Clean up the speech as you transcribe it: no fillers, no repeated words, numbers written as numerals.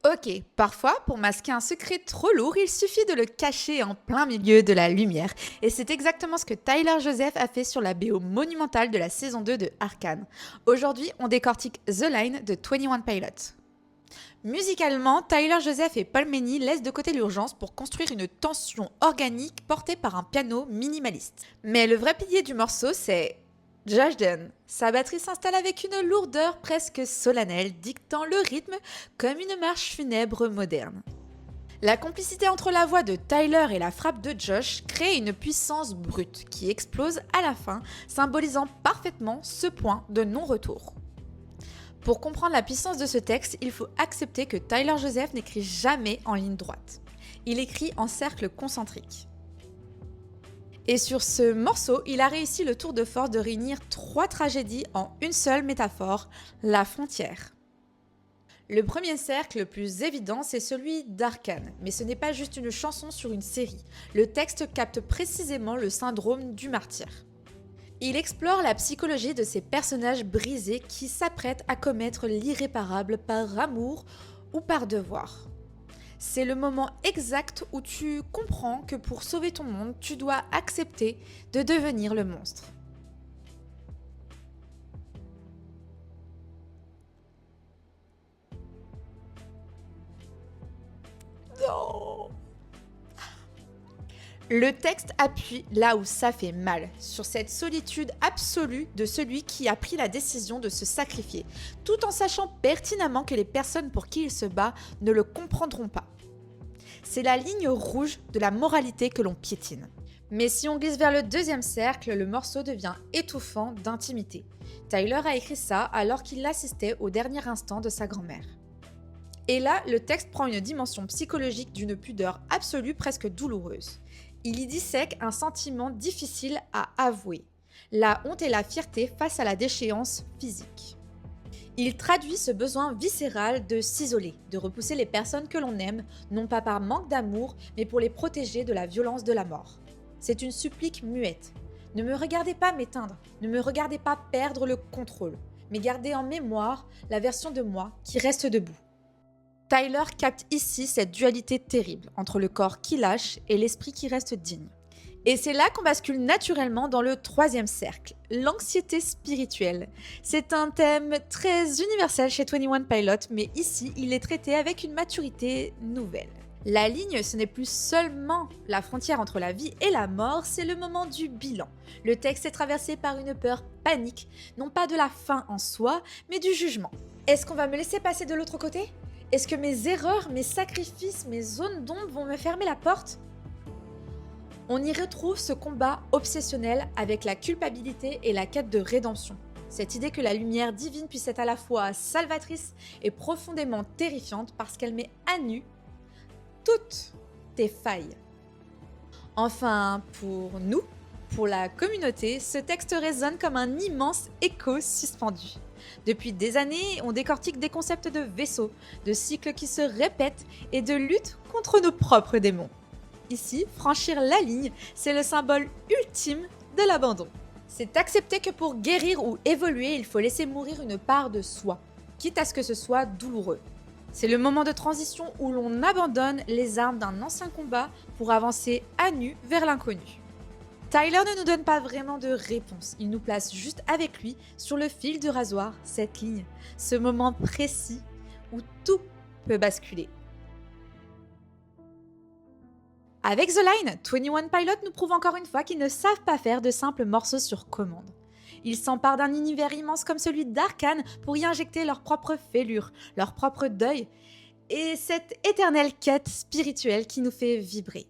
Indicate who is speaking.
Speaker 1: Ok, parfois, pour masquer un secret trop lourd, il suffit de le cacher en plein milieu de la lumière. Et c'est exactement ce que Tyler Joseph a fait sur la BO monumentale de la saison 2 de Arcane. Aujourd'hui, on décortique The Line de 21 Pilots. Musicalement, Tyler Joseph et Paul Meany laissent de côté l'urgence pour construire une tension organique portée par un piano minimaliste. Mais le vrai pilier du morceau, c'est Josh Dun. Sa batterie s'installe avec une lourdeur presque solennelle, dictant le rythme comme une marche funèbre moderne. La complicité entre la voix de Tyler et la frappe de Josh crée une puissance brute qui explose à la fin, symbolisant parfaitement ce point de non-retour. Pour comprendre la puissance de ce texte, il faut accepter que Tyler Joseph n'écrit jamais en ligne droite. Il écrit en cercle concentrique. Et sur ce morceau, il a réussi le tour de force de réunir 3 tragédies en une seule métaphore, la frontière. Le premier cercle le plus évident, c'est celui d'Arcane, mais ce n'est pas juste une chanson sur une série. Le texte capte précisément le syndrome du martyr. Il explore la psychologie de ces personnages brisés qui s'apprêtent à commettre l'irréparable par amour ou par devoir. C'est le moment exact où tu comprends que pour sauver ton monde, tu dois accepter de devenir le monstre. Non. Le texte appuie là où ça fait mal, sur cette solitude absolue de celui qui a pris la décision de se sacrifier, tout en sachant pertinemment que les personnes pour qui il se bat ne le comprendront pas. C'est la ligne rouge de la moralité que l'on piétine. Mais si on glisse vers le deuxième cercle, le morceau devient étouffant d'intimité. Tyler a écrit ça alors qu'il assistait au dernier instant de sa grand-mère. Et là, le texte prend une dimension psychologique d'une pudeur absolue presque douloureuse. Il y dissèque un sentiment difficile à avouer, la honte et la fierté face à la déchéance physique. Il traduit ce besoin viscéral de s'isoler, de repousser les personnes que l'on aime, non pas par manque d'amour, mais pour les protéger de la violence de la mort. C'est une supplique muette. Ne me regardez pas m'éteindre, ne me regardez pas perdre le contrôle, mais gardez en mémoire la version de moi qui reste debout. Tyler capte ici cette dualité terrible entre le corps qui lâche et l'esprit qui reste digne. Et c'est là qu'on bascule naturellement dans le troisième cercle, l'anxiété spirituelle. C'est un thème très universel chez 21 Pilots, mais ici, il est traité avec une maturité nouvelle. La ligne, ce n'est plus seulement la frontière entre la vie et la mort, c'est le moment du bilan. Le texte est traversé par une peur panique, non pas de la fin en soi, mais du jugement. Est-ce qu'on va me laisser passer de l'autre côté ? Est-ce que mes erreurs, mes sacrifices, mes zones d'ombre vont me fermer la porte ? On y retrouve ce combat obsessionnel avec la culpabilité et la quête de rédemption. Cette idée que la lumière divine puisse être à la fois salvatrice et profondément terrifiante parce qu'elle met à nu toutes tes failles. Enfin, pour nous, pour la communauté, ce texte résonne comme un immense écho suspendu. Depuis des années, on décortique des concepts de vaisseaux, de cycles qui se répètent et de lutte contre nos propres démons. Ici, franchir la ligne, c'est le symbole ultime de l'abandon. C'est accepter que pour guérir ou évoluer, il faut laisser mourir une part de soi, quitte à ce que ce soit douloureux. C'est le moment de transition où l'on abandonne les armes d'un ancien combat pour avancer à nu vers l'inconnu. Tyler ne nous donne pas vraiment de réponse, il nous place juste avec lui sur le fil du rasoir, cette ligne, ce moment précis où tout peut basculer. Avec The Line, 21 Pilots nous prouve encore une fois qu'ils ne savent pas faire de simples morceaux sur commande. Ils s'emparent d'un univers immense comme celui d'Arcane pour y injecter leur propre fêlure, leur propre deuil et cette éternelle quête spirituelle qui nous fait vibrer.